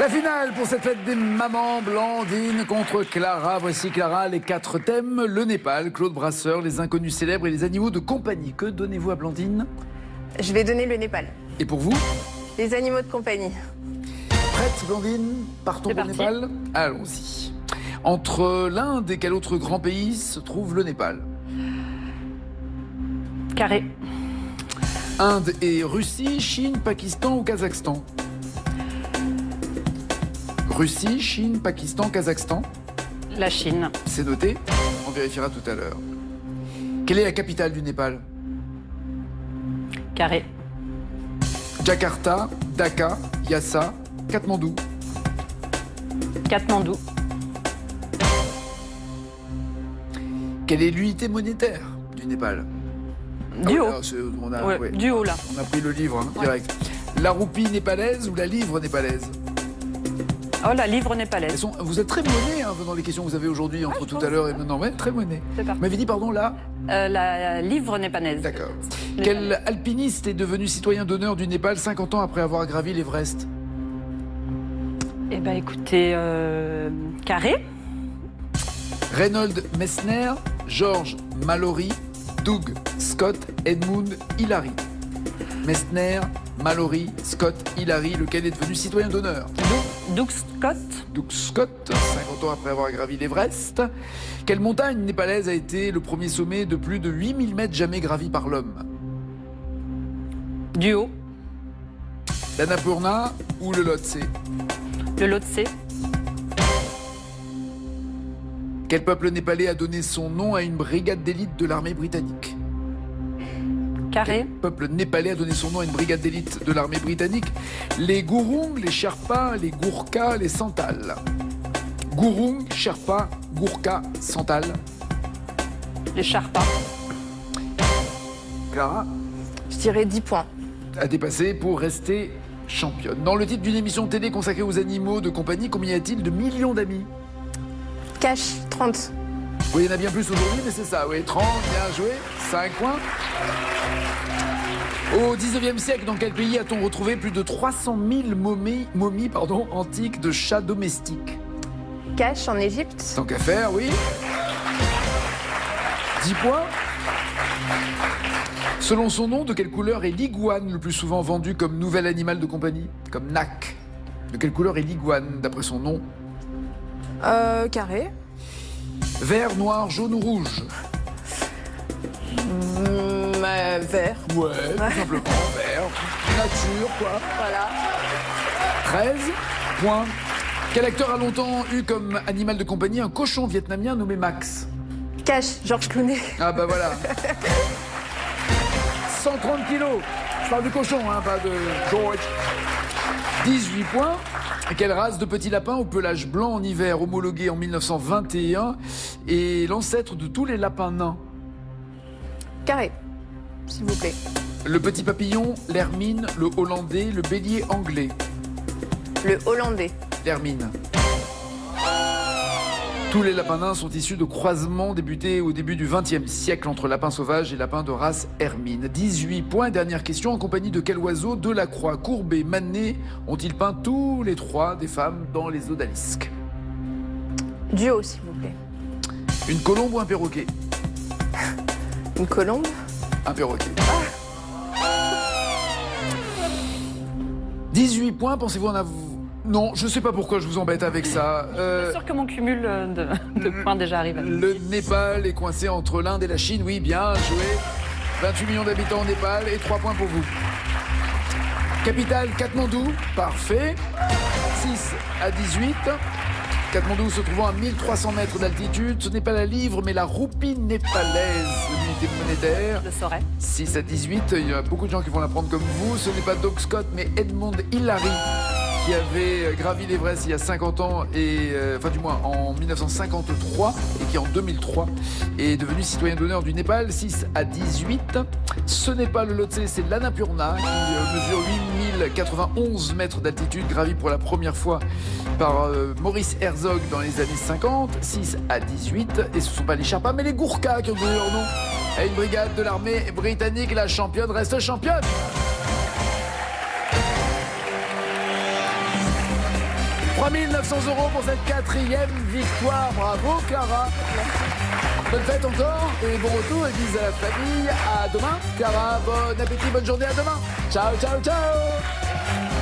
La finale pour cette fête des mamans, Blandine contre Clara. Voici Clara, les 4 thèmes. Le Népal, Claude Brasseur, les inconnus célèbres et les animaux de compagnie. Que donnez-vous à Blandine? Je vais donner le Népal. Et pour vous? Les animaux de compagnie. Prête, Blandine? Partons pour le Népal? Allons-y. Entre l'Inde et quel autre grand pays se trouve le Népal? Carré. Inde et Russie, Chine, Pakistan ou Kazakhstan? Russie, Chine, Pakistan, Kazakhstan. La Chine. C'est noté, on vérifiera tout à l'heure. Quelle est la capitale du Népal? Carré. Jakarta, Dhaka, Lhasa, Katmandou. Katmandou. Quelle est l'unité monétaire du Népal? Du haut. Du haut, là. On a pris le livre, direct. La roupie népalaise ou la livre népalaise? Oh, la livre népalaise. Vous êtes très monnaie dans les questions que vous avez aujourd'hui, entre tout à l'heure et maintenant. Ouais, très monnaie. C'est parfait. Vous m'avez dit, pardon, là? La livre népalaise. D'accord. Quel alpiniste est devenu citoyen d'honneur du Népal 50 ans après avoir gravi l'Everest? Eh bien, écoutez, Carré. Reynold Messner, George Mallory, Doug Scott, Edmund Hillary. Messner, Mallory, Scott, Hillary, lequel est devenu citoyen d'honneur? Doug Scott. Doug Scott, 50 ans après avoir gravi l'Everest. Quelle montagne népalaise a été le premier sommet de plus de 8000 mètres jamais gravi par l'homme? Du haut. L'Annapurna ou le Lhotse? Le Lhotse. Quel peuple népalais a donné son nom à une brigade d'élite de l'armée britannique? Carré. Quel peuple népalais a donné son nom à une brigade d'élite de l'armée britannique? Les Gurung, les Sherpas, les Gourkhas, les Santals. Gurung, Sherpa, Gourkha, Santal. Les Sherpas. Clara Je dirais 10 points. a dépassé pour rester championne. Dans le titre d'une émission télé consacrée aux animaux de compagnie, combien y a-t-il de millions d'amis? Cash, 30. Oui, il y en a bien plus aujourd'hui, mais c'est ça, oui. 30, bien joué, 5 points. Au 19e siècle, dans quel pays a-t-on retrouvé plus de 300 000 momies antiques de chats domestiques? Cash, en Égypte. Tant qu'à faire, oui. 10 points. Selon son nom, de quelle couleur est l'iguane le plus souvent vendu comme nouvel animal de compagnie? Comme NAC. De quelle couleur est l'iguane, d'après son nom? Carré. Vert, noir, jaune ou rouge? Vert. Ouais, tout simplement, vert. Nature, quoi. Voilà. 13 points. Quel acteur a longtemps eu comme animal de compagnie un cochon vietnamien nommé Max? Cash, Georges Clooney. Ah bah voilà. 130 kilos. Je parle du cochon, pas de George. 18 points. Quelle race de petits lapins au pelage blanc en hiver, homologué en 1921, est l'ancêtre de tous les lapins nains? Carré, s'il vous plaît. Le petit papillon, l'hermine, le hollandais, le bélier anglais. Le hollandais. L'hermine. Tous les lapins nains sont issus de croisements débutés au début du XXe siècle entre lapins sauvages et lapins de race hermine. 18 points. Dernière question. En compagnie de quel oiseau Delacroix, Courbet, Manet ont-ils peint tous les trois des femmes dans les odalisques? Duo, s'il vous plaît. Une colombe ou un perroquet? Une colombe. Un perroquet. 18 points. Pensez-vous en avoir... Non, je ne sais pas pourquoi je vous embête avec ça. Je suis sûr que mon cumul de points déjà arrive. Le Népal est coincé entre l'Inde et la Chine. Oui, bien joué. 28 millions d'habitants au Népal et 3 points pour vous. Capitale, Katmandou. Parfait. 6 à 18. Katmandou se trouvant à 1300 mètres d'altitude. Ce n'est pas la livre, mais la roupie népalaise, l'unité monétaire. Je saurais. 6 à 18. Il y a beaucoup de gens qui vont la prendre comme vous. Ce n'est pas Doug Scott, mais Edmund Hillary, qui avait gravi l'Everest il y a 50 ans, enfin du moins en 1953, et qui en 2003 est devenu citoyen d'honneur du Népal. 6 à 18. Ce n'est pas le Lhotse, c'est l'Annapurna, qui mesure 8091 mètres d'altitude, gravi pour la première fois par Maurice Herzog dans les années 50. 6 à 18. Et ce ne sont pas les Sherpas, mais les Gourkhas qui ont donné leur nom à une brigade de l'armée britannique. La championne reste championne. 3900 € pour cette 4e victoire. Bravo Clara. Bonne fête encore et bon retour et bis à la famille. À demain. Clara, bon appétit, bonne journée, à demain. Ciao, ciao, ciao.